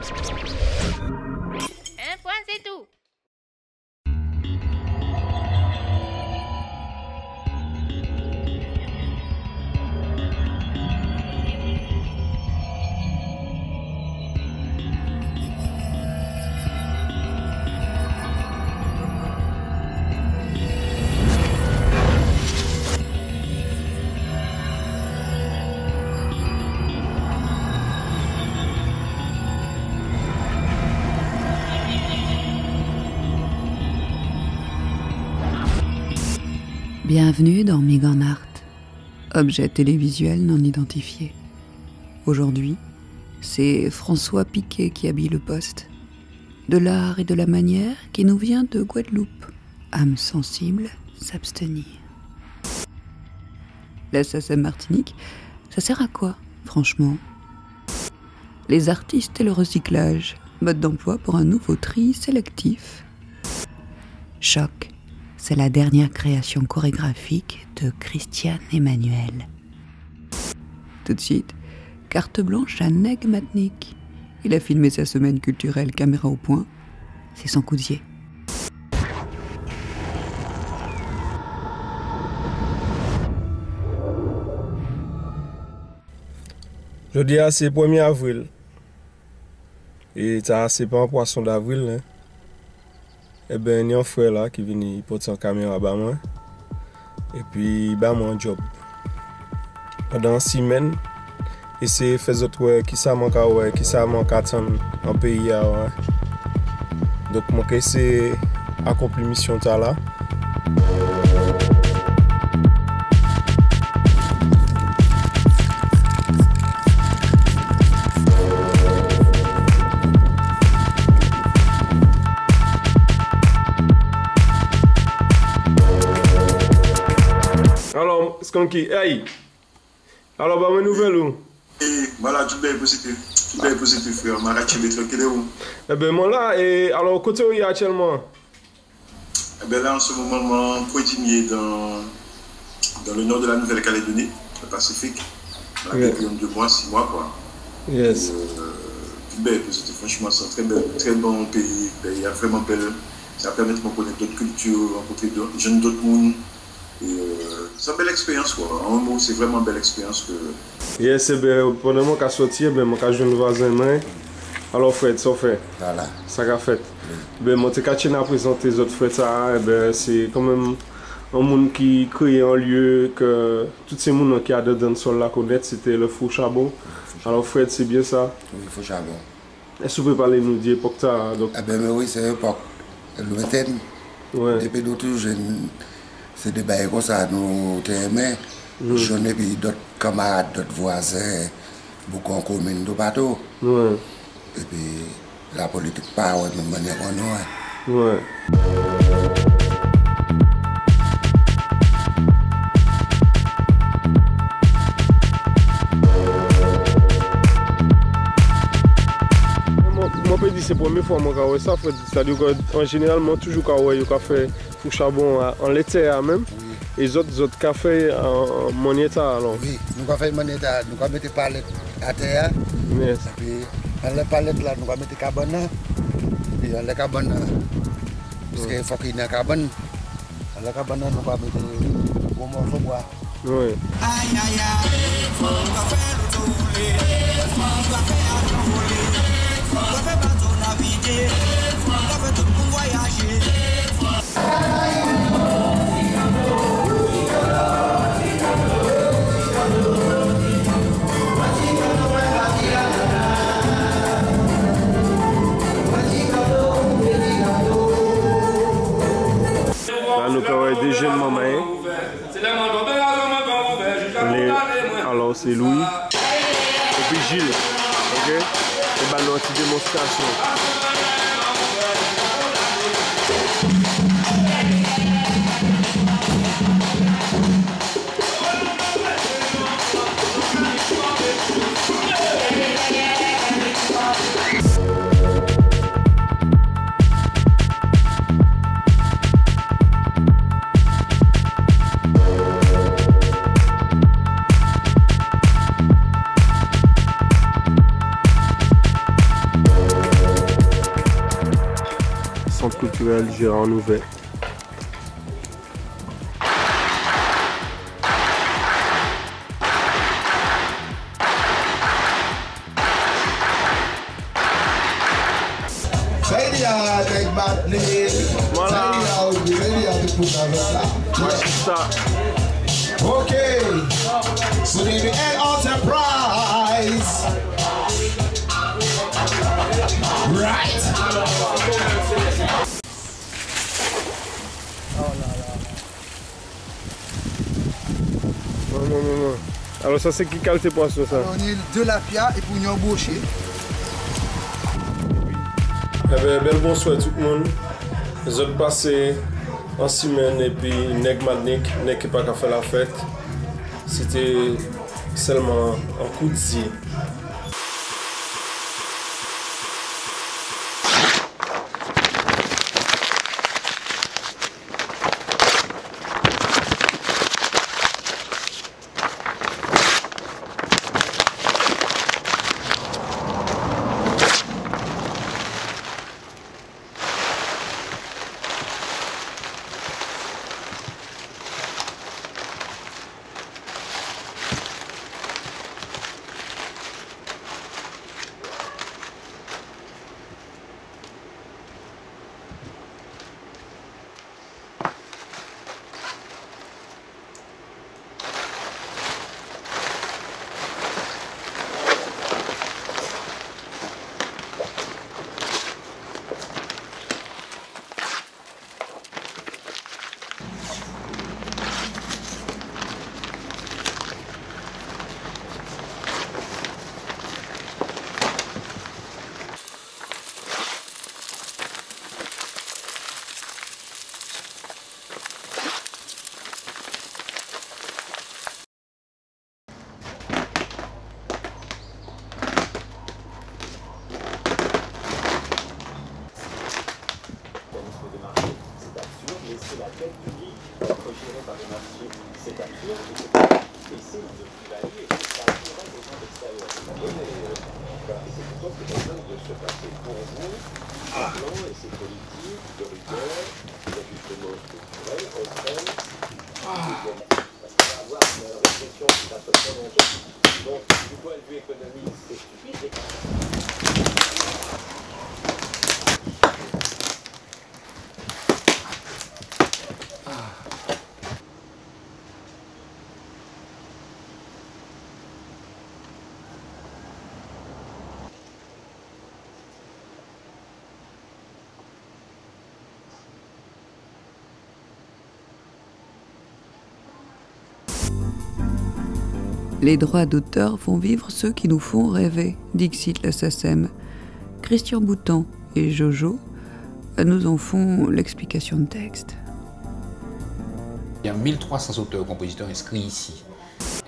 Un point, c'est tout. Bienvenue dans Megan Art, objet télévisuel non identifié. Aujourd'hui, c'est François Piquet qui habille le poste. De l'art et de la manière qui nous vient de Guadeloupe. Âme sensible, s'abstenir. La SACEM Martinique, ça sert à quoi, franchement? Les artistes et le recyclage, mode d'emploi pour un nouveau tri sélectif. Choc. C'est la dernière création chorégraphique de Christian Emmanuel. Tout de suite, carte blanche à Neg Matnik. Il a filmé sa semaine culturelle caméra au point. C'est son cousier. Jeudi, c'est 1er avril. Et ça, c'est pas un poisson d'avril. Hein. Eh bien, il y a un frère là qui vient porter son caméra à moi. Et puis, il m'a un job. Pendant 6 semaines, et c'est fait autres qui ça manque à attendre en pays. Donc, moi, c'est accompli mission là. Alors, Skanky, hey! Alors, bah, mes nouvelles où? Voilà, tout bien positif, frère. Marachi, tranquille où? Eh ben, moi là, et alors, côté où il y a actuellement? Eh ben là, en ce moment, je pointinier dans le nord de la Nouvelle-Calédonie, le Pacifique. Depuis 2 mois, 6 mois, quoi. Yes. Tout bien positif, franchement, c'est un très bon pays. Il y a vraiment belle. Ça permet de connaître d'autres cultures, rencontrer d'autres jeunes, d'autres mondes. C'est une belle expérience, quoi. En un mot, c'est vraiment une belle expérience que. Yes, ben, pendant que je suis sorti, ben, je suis un voisin. Alors, Fred, ça fait. Voilà. Ça a fait. Ben, moi, je suis présenter les autres frères, ben, c'est quand même un monde qui crée un lieu que tous ces gens qui ont dedans sur la connaître, c'était le Fou Chabot. Alors, Fred, c'est bien ça? Oui, Fou Chabot. Est-ce que vous pouvez parler nous de l'époque? Ah ben, oui, c'est l'époque lointaine. Ouais. Depuis d'autres jeunes. C'est des bails comme ça, nous t'aimons. J'en ai vu d'autres camarades, d'autres voisins, beaucoup en commune de bateau. Ouais. Et puis la politique pas de même manière qu'on nous. Ouais. Moi, je dis c'est la première fois que je vois ça. C'est-à-dire qu'en général, toujours quand je fais Fou Chabot en l'été même. Et les autres cafés en monéta alors. Oui, nous avons fait monéta, nous avons mis des palettes à terre. Yes. Et puis dans les palettes là, nous avons mis des cabanes. Puis dans les cabanes, parce qu'il faut qu'il y ait des cabanes. Dans les cabanes, nous avons mis des gros morceaux de bois. Oui. Aïe aïe aïe, on va faire le tourner, on va faire un tourner, on va faire bateau naviguer, on va faire tout le monde voyager. Là, nous avons des jeunes mamans. Alors, c'est Louis. Et puis Gilles. Ok? Et bien, notre démonstration. centre culturel Gérard Nouvet. Voilà. Okay, so the Enterprise, right? Non. Alors ça c'est qui qualité poisson ça? On est de la pia et pour nous embaucher. Eh bien, bel bonsoir tout le monde. Les autres passés en semaine et puis nèg madnik, nèg qui pas qu'à faire la fête. C'était seulement un coup de zi. Les droits d'auteur font vivre ceux qui nous font rêver, dixit la SACEM. Christian Boutan et Jojo nous en font l'explication de texte. Il y a 1300 auteurs-compositeurs inscrits ici.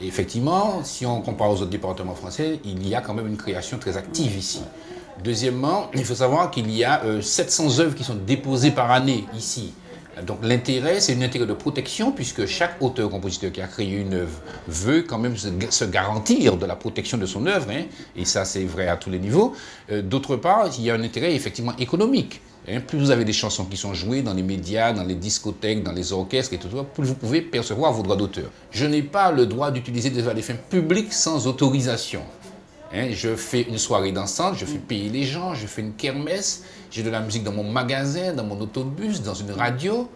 Et effectivement, si on compare aux autres départements français, il y a quand même une création très active ici. Deuxièmement, il faut savoir qu'il y a 700 œuvres qui sont déposées par année ici. Donc l'intérêt, c'est un intérêt de protection puisque chaque auteur-compositeur qui a créé une œuvre veut quand même se garantir de la protection de son œuvre, hein, et ça c'est vrai à tous les niveaux. D'autre part, il y a un intérêt effectivement économique. Hein. Plus vous avez des chansons qui sont jouées dans les médias, dans les discothèques, dans les orchestres et tout ça, plus vous pouvez percevoir vos droits d'auteur. Je n'ai pas le droit d'utiliser des fins publiques sans autorisation. Hein, je fais une soirée dansante, je fais payer les gens, je fais une kermesse, j'ai de la musique dans mon magasin, dans mon autobus, dans une radio.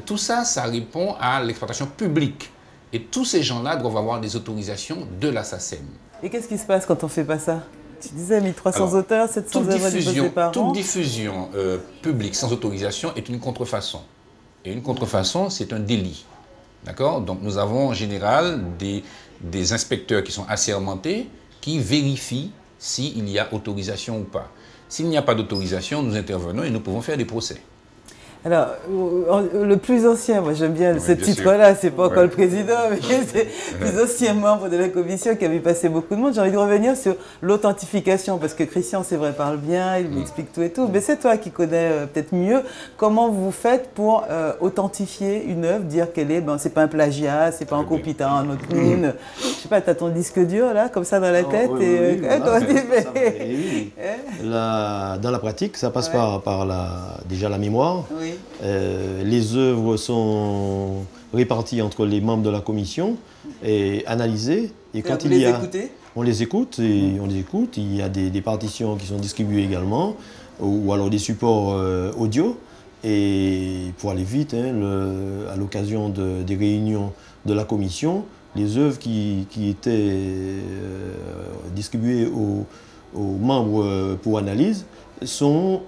Tout ça, ça répond à l'exploitation publique. Et tous ces gens-là doivent avoir des autorisations de la SACEM. Et qu'est-ce qui se passe quand on ne fait pas ça? Tu disais 1300 auteurs, 700 œuvres déposées par an. Toute diffusion publique sans autorisation est une contrefaçon. Et une contrefaçon, c'est un délit. D'accord? Donc nous avons en général des inspecteurs qui sont assermentés, qui vérifie s'il y a autorisation ou pas. S'il n'y a pas d'autorisation, nous intervenons et nous pouvons faire des procès. Alors, le plus ancien, moi j'aime bien ce bien titre-là, c'est pas encore Ouais. le président, mais c'est le plus ancien membre de la commission qui a vu passer beaucoup de monde. J'ai envie de revenir sur l'authentification, parce que Christian, c'est vrai, parle bien, il m'explique tout et tout, mais c'est toi qui connais peut-être mieux comment vous faites pour authentifier une œuvre, dire qu'elle est, ben, c'est pas un plagiat, c'est pas un copitant, un autre clown. Je sais pas, t'as ton disque dur là, comme ça dans la tête, Oui, et voilà, comment tu fais? oui. Dans la pratique, ça passe par déjà la mémoire. Oui. Les œuvres sont réparties entre les membres de la commission et analysées. Et quand Vous il y les a, écoutez? on les écoute et on les écoute. Il y a des partitions qui sont distribuées également, ou alors des supports audio. Et pour aller vite, hein, à l'occasion des réunions de la commission, les œuvres qui étaient distribuées aux membres pour analyse sont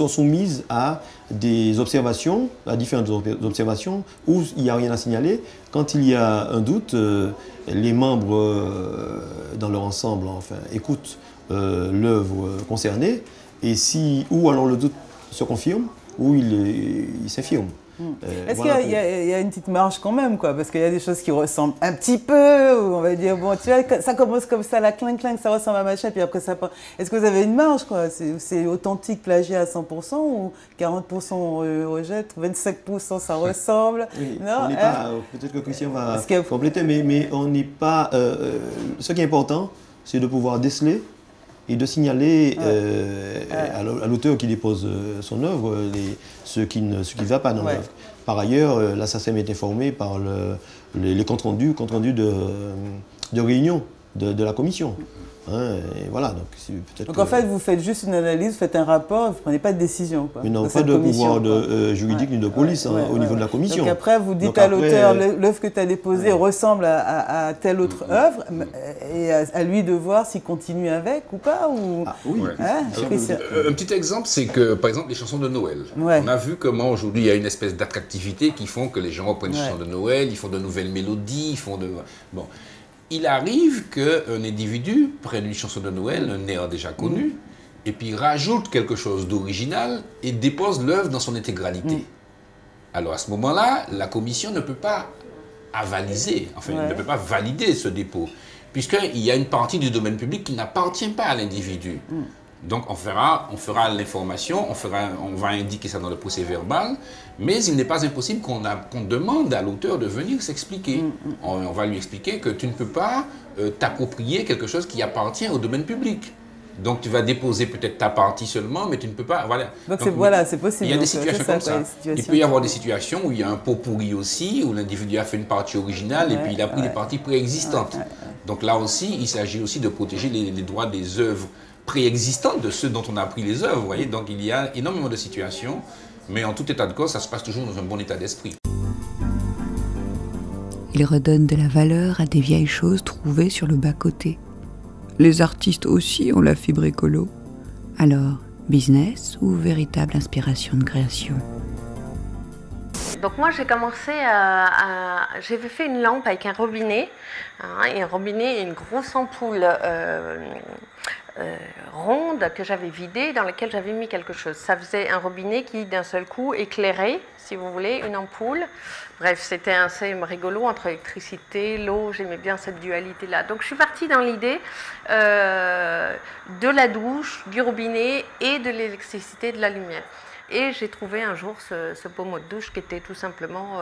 soumises à des observations, à différentes observations, où il n'y a rien à signaler. Quand il y a un doute, les membres, dans leur ensemble, enfin, écoutent l'œuvre concernée, et ou alors le doute se confirme, ou il s'infirme. Est-ce Voilà qu'il y a une petite marge quand même, quoi? Parce qu'il y a des choses qui ressemblent un petit peu, où on va dire, bon, tu vois, ça commence comme ça, la cling, ça ressemble à machin, puis après ça... Est-ce que vous avez une marge, quoi? C'est authentique, plagiat à 100%, ou 40% on rejette, 25% ça ressemble? Oui, Non, on n'est pas, peut-être que Christian va compléter, mais on n'est pas... ce qui est important, c'est de pouvoir déceler et de signaler à l'auteur qui dépose son œuvre ce qui ne va pas dans l'œuvre. Par ailleurs, la SACEM est informée par les comptes rendus de réunion de la commission. Hein, et voilà, donc en fait, vous faites juste une analyse, vous faites un rapport, vous ne prenez pas de décision. Quoi, mais non, pas de pouvoir juridique ni de police au niveau de la commission. Donc après, vous dites à l'auteur, l'œuvre que tu as déposée ressemble à telle autre œuvre, et à lui de voir s'il continue avec ou pas. Ou... Ah, oui. Hein, un petit exemple, c'est que, par exemple, les chansons de Noël. On a vu comment aujourd'hui il y a une espèce d'attractivité qui font que les gens reprennent les chansons de Noël, ils font de nouvelles mélodies, ils font de... Bon. Il arrive qu'un individu prenne une chanson de Noël, un air déjà connu, et puis rajoute quelque chose d'original et dépose l'œuvre dans son intégralité. Alors à ce moment-là, la commission ne peut pas avaliser, enfin ne peut pas valider ce dépôt, puisqu'il y a une partie du domaine public qui n'appartient pas à l'individu. Donc on fera l'information, on va indiquer ça dans le procès verbal, mais il n'est pas impossible qu'on demande à l'auteur de venir s'expliquer. On va lui expliquer que tu ne peux pas t'approprier quelque chose qui appartient au domaine public. Donc tu vas déposer peut-être ta partie seulement, mais tu ne peux pas... Voilà, donc c'est possible. Il y a des situations comme ça. Il peut y avoir des situations où il y a un pot pourri aussi, où l'individu a fait une partie originale et puis il a pris des parties préexistantes. Donc là aussi, il s'agit aussi de protéger les droits des œuvres préexistantes de ceux dont on a pris les œuvres, vous voyez. Donc il y a énormément de situations, mais en tout état de cause, ça se passe toujours dans un bon état d'esprit. Il redonne de la valeur à des vieilles choses trouvées sur le bas-côté. Les artistes aussi ont la fibre écolo. Alors, business ou véritable inspiration de création? Donc moi j'ai commencé j'ai fait une lampe avec un robinet, et un robinet et une grosse ampoule ronde que j'avais vidée, dans laquelle j'avais mis quelque chose. Ça faisait un robinet qui d'un seul coup éclairait, si vous voulez, une ampoule. Bref, c'était assez rigolo entre l'électricité, l'eau, j'aimais bien cette dualité-là. Donc je suis partie dans l'idée de la douche, du robinet et de l'électricité, de la lumière. Et j'ai trouvé un jour ce pommeau de douche qui était tout simplement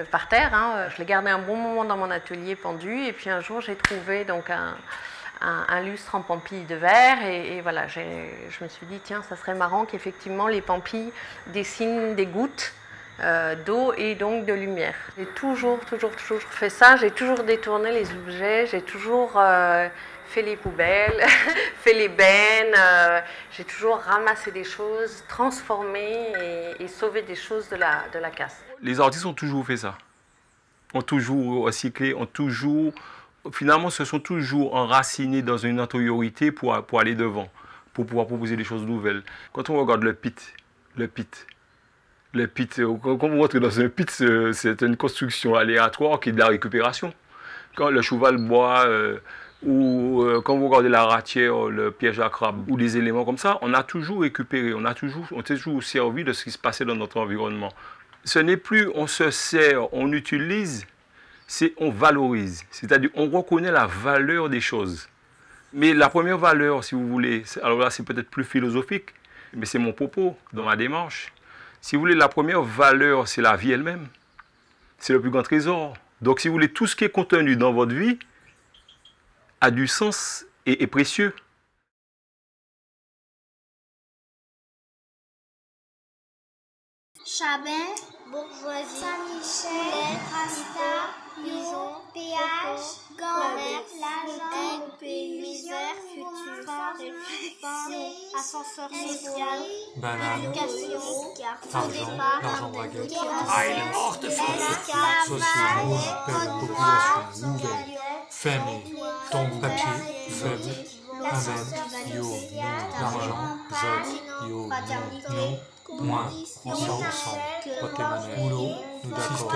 par terre. Je l'ai gardé un bon moment dans mon atelier pendu. Et puis un jour, j'ai trouvé donc un lustre en pampille de verre. Et voilà, je me suis dit, tiens, ça serait marrant qu'effectivement les pampilles dessinent des gouttes d'eau et donc de lumière. J'ai toujours fait ça. J'ai toujours détourné les objets. J'ai toujours... fait les poubelles, fait les bennes, j'ai toujours ramassé des choses, transformé et sauvé des choses de la casse. Les artistes ont toujours fait ça, ont toujours recyclé, finalement se sont toujours enracinés dans une antériorité pour aller devant, pour pouvoir proposer des choses nouvelles. Quand on regarde le pit, quand on rentre dans un pit, c'est une construction aléatoire qui est de la récupération. Quand le cheval boit ou quand vous regardez la ratière, le piège à crabe ou des éléments comme ça, on a toujours récupéré, on s'est toujours servi de ce qui se passait dans notre environnement. Ce n'est plus on se sert, on utilise, c'est on valorise. C'est-à-dire on reconnaît la valeur des choses. Mais la première valeur, si vous voulez, alors là c'est peut-être plus philosophique, mais c'est mon propos dans ma démarche. Si vous voulez, la première valeur, c'est la vie elle-même. C'est le plus grand trésor. Donc si vous voulez, tout ce qui est contenu dans votre vie a du sens et est précieux. Chabin, Bourgeoisie, Saint-Michel, Rasta, Lyon, Péage, Grand-Mère, L'Agent, Misère, Futur, Réflexion, Ascenseur social, Éducation, l'argent baguette, portefeuille, société, population, nouvelle, famille, tombe, papier, faible, amen, yo, l'argent, zot, yo, non, moins, ensemble, potémané, boulot, nous d'accord,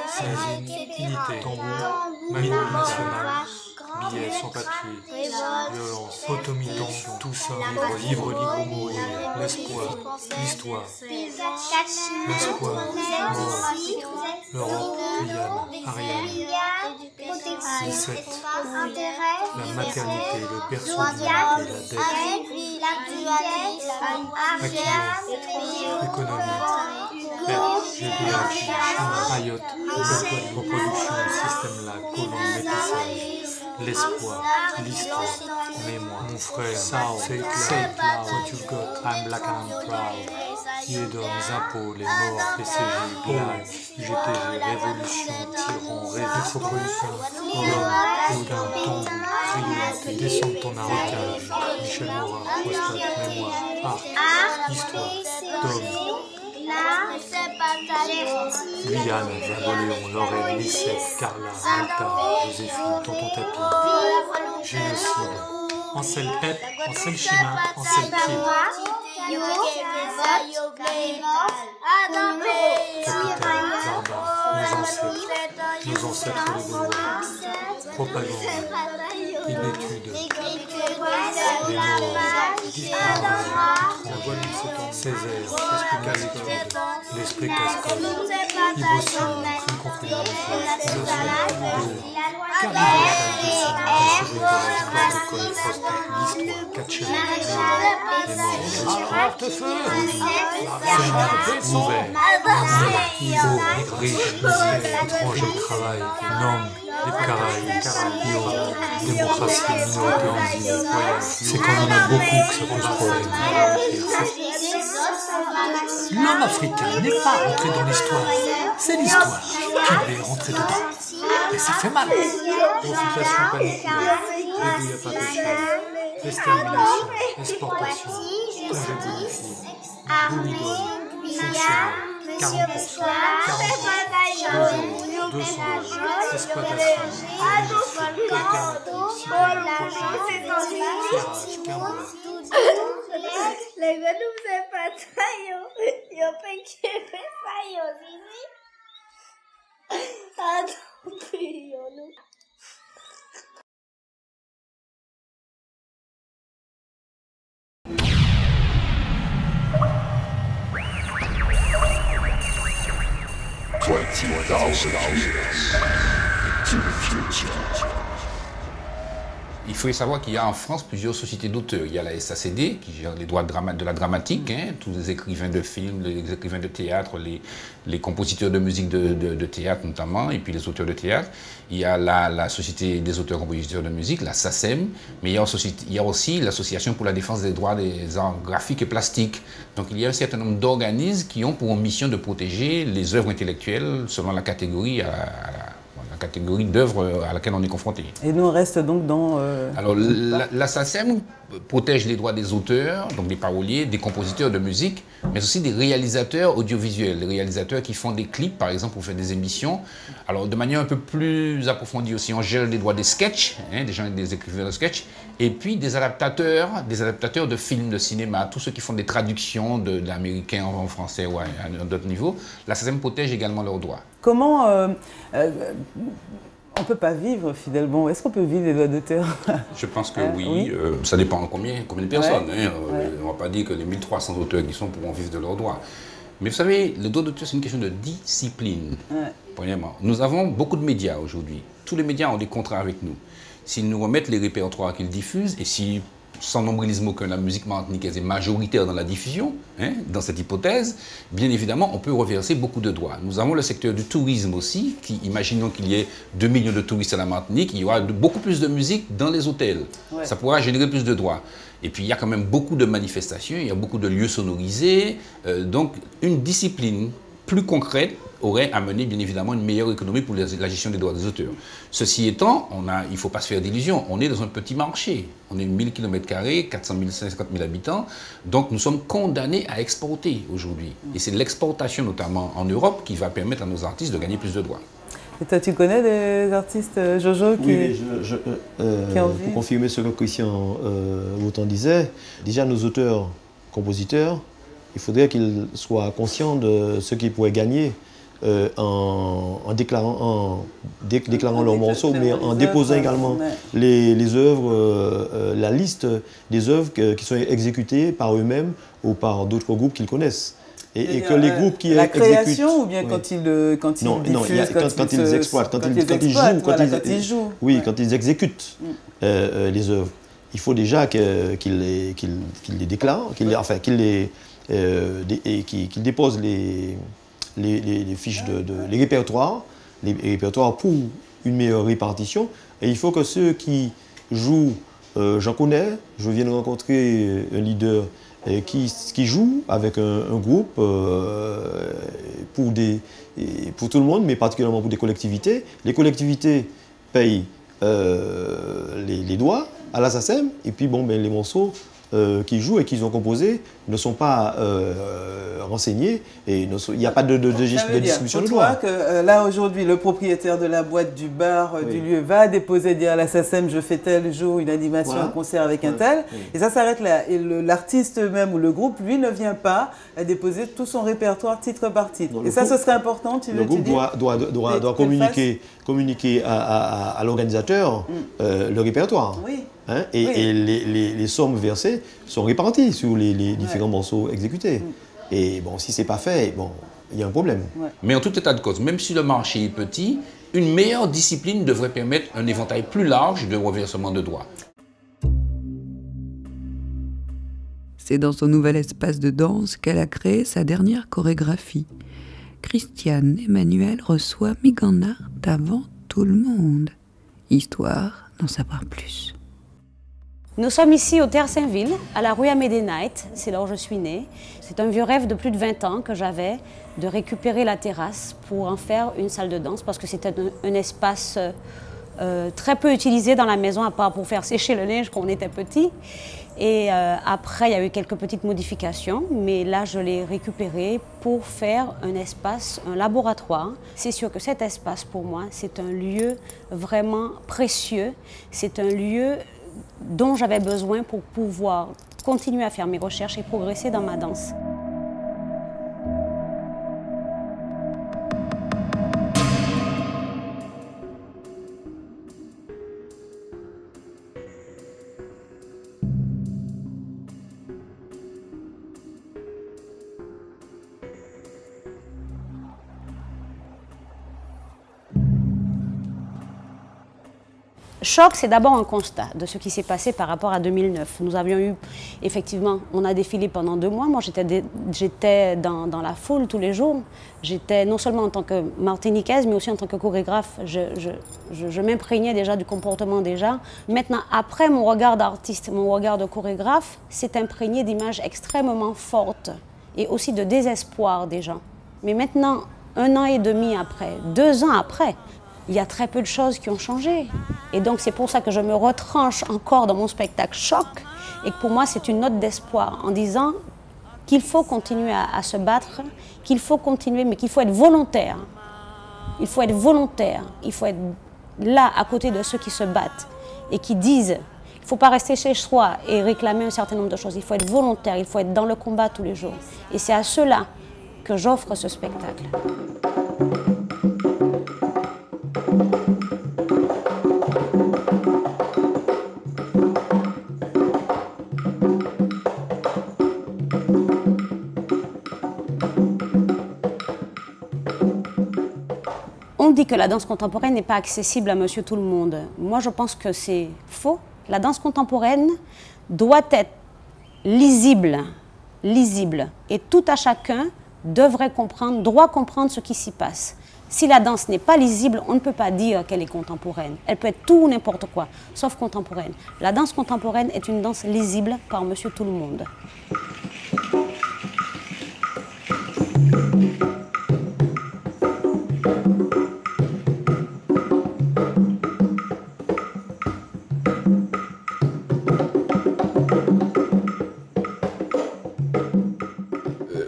saisine, unité, tambour, manip national, billets sans papier, violence, automiton, tout ça, livre libre mourir, l'espoir, l'histoire, mort, l'Europe, Guyane, Ariane, 17, la maternité, le personnalité, la dette, économie, GDH, Chine, Mayotte, reproduction, système là, colon, métissage, l'espoir, l'histoire, mémoire, mon frère, say it loud, what you got, I'm black and I'm proud, Yédom, impôts, les morts, PCG, blague, UGTG, révolution, tyran, révolution, Hollande, Odin, Tambou, Triomphe, descends de ton arrocage, Michel Morin, prostate, mémoire, art, histoire, Dom, Guyane, Napoléon, Lorraine, Lissette, Carla, Rita, Joséphine, Tonton Tapis, génocide, Ansel Pep, Ansel Chima, Ansel Pied, capitaine, barbare, nos ancêtres les Gaulois, propagande, inétude, les morts, la voile du Satan, Césaire, l'esprit cascade, Ibocine, crime contre l'humanité, carnivore, dessin, protocole, prostate, l'histoire, catcher, les morts, portefeuille, ouvert, pauvre, riche, misère, étranger, travail, normes, les Caraïbes, démocratie, minorité en ville, voyage. C'est quand on a beaucoup que ça pose problème. L'homme africain n'est pas rentré dans l'histoire, c'est l'histoire qui est rentrée dedans. Et ça fait mal. Consultation panique, débouille à pas péché, extermination, exportation, congé bonifié, boulidon, fonctionnaire, 40%, 40%, 200 exploitation, les gars nous faisaient pas ça, yo fait que fait ça, yo zizi. Ah, tant pis, yo nous. Il faut savoir qu'il y a en France plusieurs sociétés d'auteurs. Il y a la SACD qui gère les droits de la dramatique, tous les écrivains de films, les écrivains de théâtre, les compositeurs de musique de théâtre notamment, et puis les auteurs de théâtre. Il y a la Société des auteurs-compositeurs de musique, la SACEM, mais il y a aussi l'Association pour la défense des droits des arts graphiques et plastiques. Donc il y a un certain nombre d'organismes qui ont pour mission de protéger les œuvres intellectuelles selon la catégorie catégorie d'œuvres à laquelle on est confronté. Et nous, on reste donc dans... Alors, la SACEM protège les droits des auteurs, donc des paroliers, des compositeurs de musique, mais aussi des réalisateurs audiovisuels, des réalisateurs qui font des clips, par exemple, pour faire des émissions. Alors, de manière un peu plus approfondie aussi, on gère les droits des sketchs, des gens, des écrivains de sketchs, et puis des adaptateurs de films, de cinéma, tous ceux qui font des traductions de l'américain en français ou à d'autres niveaux. La SACEM protège également leurs droits. Comment, On ne peut pas vivre finalement. Est-ce qu'on peut vivre des droits d'auteur? Je pense que oui. Ça dépend de combien de personnes. Ouais. On ne va pas dire que les 1300 auteurs qui sont pourront vivre de leurs droits. Mais vous savez, le droit d'auteur, c'est une question de discipline. Premièrement, nous avons beaucoup de médias aujourd'hui. Tous les médias ont des contrats avec nous. S'ils nous remettent les répertoires qu'ils diffusent, et si, sans nombrilisme aucun, la musique martiniquaise est majoritaire dans la diffusion, dans cette hypothèse, bien évidemment, on peut reverser beaucoup de droits. Nous avons le secteur du tourisme aussi, qui, imaginons qu'il y ait 2 millions de touristes à la Martinique, il y aura beaucoup plus de musique dans les hôtels. Ouais. Ça pourra générer plus de droits. Et puis, il y a quand même beaucoup de manifestations, il y a beaucoup de lieux sonorisés. Donc, une discipline plus concrète aurait amené, bien évidemment, une meilleure économie pour la gestion des droits des auteurs. Ceci étant, il ne faut pas se faire d'illusions. On est dans un petit marché. On est 1000 km², 400 000, 50 000 habitants. Donc, nous sommes condamnés à exporter aujourd'hui. Et c'est l'exportation, notamment en Europe, qui va permettre à nos artistes de gagner plus de droits. Et toi, tu connais des artistes, Jojo, qui pour confirmer ce que Christian Wotton disait, déjà nos auteurs, compositeurs, il faudrait qu'ils soient conscients de ce qu'ils pourraient gagner en déclarant leurs morceaux, mais en déposant également les œuvres, la liste des œuvres qui sont exécutées par eux-mêmes ou par d'autres groupes qu'ils connaissent. Et que les groupes qui la création ou bien quand ils diffusent, quand ils exploitent, quand ils jouent, quand ils exécutent les œuvres, il faut déjà qu'ils les déclarent, qu'ils déposent les fiches les répertoires pour une meilleure répartition. Et il faut que ceux qui jouent, j'en connais, je viens de rencontrer un leader qui joue avec un groupe pour tout le monde, mais particulièrement pour des collectivités. Les collectivités payent les droits à la SACEM, et puis les morceaux qu'ils jouent et qu'ils ont composés ne sont pas renseignés et il n'y a pas de distribution de droits. Que là aujourd'hui le propriétaire de la boîte, du bar, du lieu va déposer, dire à la SACEM je fais tel jour une animation, un concert avec un tel, et ça s'arrête là. Et l'artiste même ou le groupe, lui, ne vient pas à déposer tout son répertoire titre par titre. Et ça, ce serait important, tu veux dire. Le groupe doit communiquer à l'organisateur le répertoire. Et les sommes versées sont réparties sur les différents morceaux exécutés. Et bon, si ce n'est pas fait, il y a un problème. Mais en tout état de cause, même si le marché est petit, une meilleure discipline devrait permettre un éventail plus large de reversement de droits. C'est dans son nouvel espace de danse qu'elle a créé sa dernière chorégraphie. Christiane Emmanuel reçoit Migana avant tout le monde. Histoire d'en savoir plus. Nous sommes ici au Terre Saint-Ville, à la rue Amédénite, c'est là où je suis née. C'est un vieux rêve de plus de 20 ans que j'avais, de récupérer la terrasse pour en faire une salle de danse, parce que c'était un espace très peu utilisé dans la maison, à part pour faire sécher le linge quand on était petit. Et après, il y a eu quelques petites modifications, mais là, je l'ai récupéré pour faire un espace, un laboratoire. C'est sûr que cet espace, pour moi, c'est un lieu vraiment précieux. C'est un lieu dont j'avais besoin pour pouvoir continuer à faire mes recherches et progresser dans ma danse. Choc, c'est d'abord un constat de ce qui s'est passé par rapport à 2009. Nous avions eu, effectivement, on a défilé pendant 2 mois. Moi, j'étais dans la foule tous les jours. J'étais non seulement en tant que martiniquaise, mais aussi en tant que chorégraphe. Je m'imprégnais déjà du comportement déjà. Maintenant, après, mon regard d'artiste, mon regard de chorégraphe s'est imprégné d'images extrêmement fortes et aussi de désespoir des gens. Mais maintenant, 1 an et demi après, 2 ans après, il y a très peu de choses qui ont changé. Et donc c'est pour ça que je me retranche encore dans mon spectacle Choc et que pour moi c'est une note d'espoir en disant qu'il faut continuer à se battre, qu'il faut continuer, mais qu'il faut être volontaire. Il faut être volontaire, il faut être là à côté de ceux qui se battent et qui disent il ne faut pas rester chez soi et réclamer un certain nombre de choses. Il faut être volontaire, il faut être dans le combat tous les jours. Et c'est à ceux-là que j'offre ce spectacle. dit que la danse contemporaine n'est pas accessible à monsieur tout le monde. Moi, je pense que c'est faux. La danse contemporaine doit être lisible. Et tout à chacun doit comprendre ce qui s'y passe. Si la danse n'est pas lisible, on ne peut pas dire qu'elle est contemporaine. Elle peut être tout ou n'importe quoi, sauf contemporaine. La danse contemporaine est une danse lisible par monsieur tout le monde.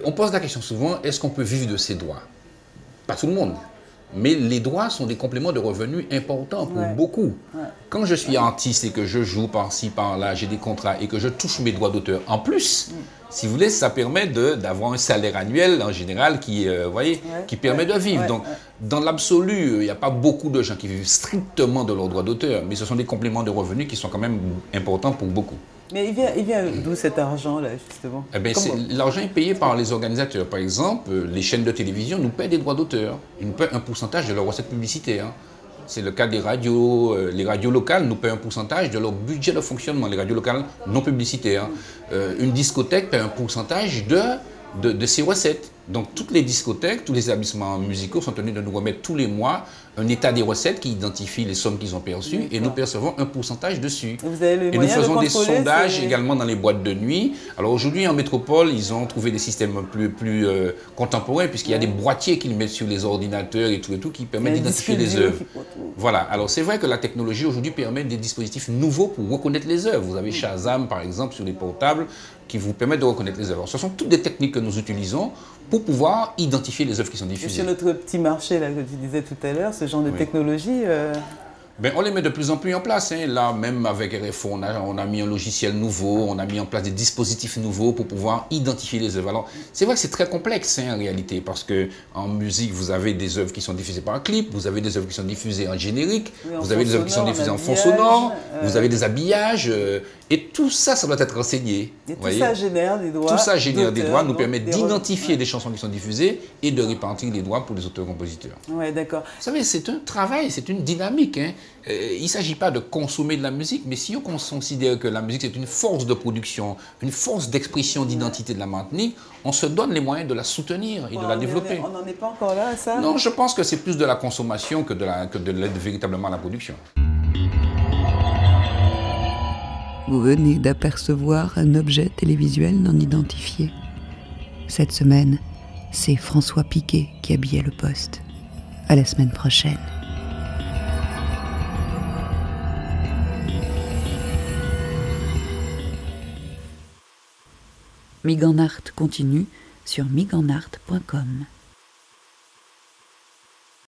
On pose la question souvent, est-ce qu'on peut vivre de ses droits? Pas tout le monde. Mais les droits sont des compléments de revenus importants pour beaucoup. Quand je suis artiste et que je joue par-ci, par-là, j'ai des contrats et que je touche mes droits d'auteur en plus, si vous voulez, ça permet d'avoir un salaire annuel en général qui permet de vivre. Donc, dans l'absolu, il n'y a pas beaucoup de gens qui vivent strictement de leurs droits d'auteur, mais ce sont des compléments de revenus qui sont quand même importants pour beaucoup. Mais il vient d'où cet argent-là, justement? L'argent est payé par les organisateurs. Par exemple, les chaînes de télévision nous paient des droits d'auteur. Ils nous paient un pourcentage de leurs recettes publicitaires. C'est le cas des radios. Les radios locales nous paient un pourcentage de leur budget de fonctionnement, les radios locales non publicitaires. Une discothèque paie un pourcentage de ses recettes. Donc toutes les discothèques, tous les établissements musicaux sont tenus de nous remettre tous les mois un état des recettes qui identifie les sommes qu'ils ont perçues et nous percevons un pourcentage dessus. Et nous faisons des sondages également dans les boîtes de nuit. Alors aujourd'hui en métropole, ils ont trouvé des systèmes plus contemporains puisqu'il y a des boîtiers qu'ils mettent sur les ordinateurs et tout qui permettent d'identifier les œuvres. Voilà, alors c'est vrai que la technologie aujourd'hui permet des dispositifs nouveaux pour reconnaître les œuvres. Vous avez Shazam par exemple sur les portables qui vous permettent de reconnaître les œuvres. Ce sont toutes des techniques que nous utilisons pour pouvoir identifier les œuvres qui sont diffusées. Sur notre petit marché là, que tu disais tout à l'heure, ce genre de technologie... on les met de plus en plus en place. Là, même avec RFO, on a mis un logiciel nouveau, on a mis en place des dispositifs nouveaux pour pouvoir identifier les œuvres. Alors, c'est vrai que c'est très complexe en réalité, parce qu'en musique, vous avez des œuvres qui sont diffusées par un clip, vous avez des œuvres qui sont diffusées en générique, vous avez des œuvres qui sont diffusées en fond sonore, vous avez des habillages, et tout ça, ça doit être renseigné. Et tout ça génère des droits. Tout ça génère des droits, nous permet d'identifier des chansons qui sont diffusées et de répartir les droits pour les auteurs-compositeurs. Oui, d'accord. Vous savez, c'est un travail, c'est une dynamique. Il ne s'agit pas de consommer de la musique, mais si on considère que la musique c'est une force de production, une force d'expression d'identité de la Martinique, on se donne les moyens de la soutenir et de la développer. On n'en est pas encore là, ça? Non, je pense que c'est plus de la consommation que de l'aide véritablement à la production. Vous venez d'apercevoir un objet télévisuel non identifié. Cette semaine, c'est François Piquet qui habillait le poste. À la semaine prochaine. Miganart continue sur miganart.com.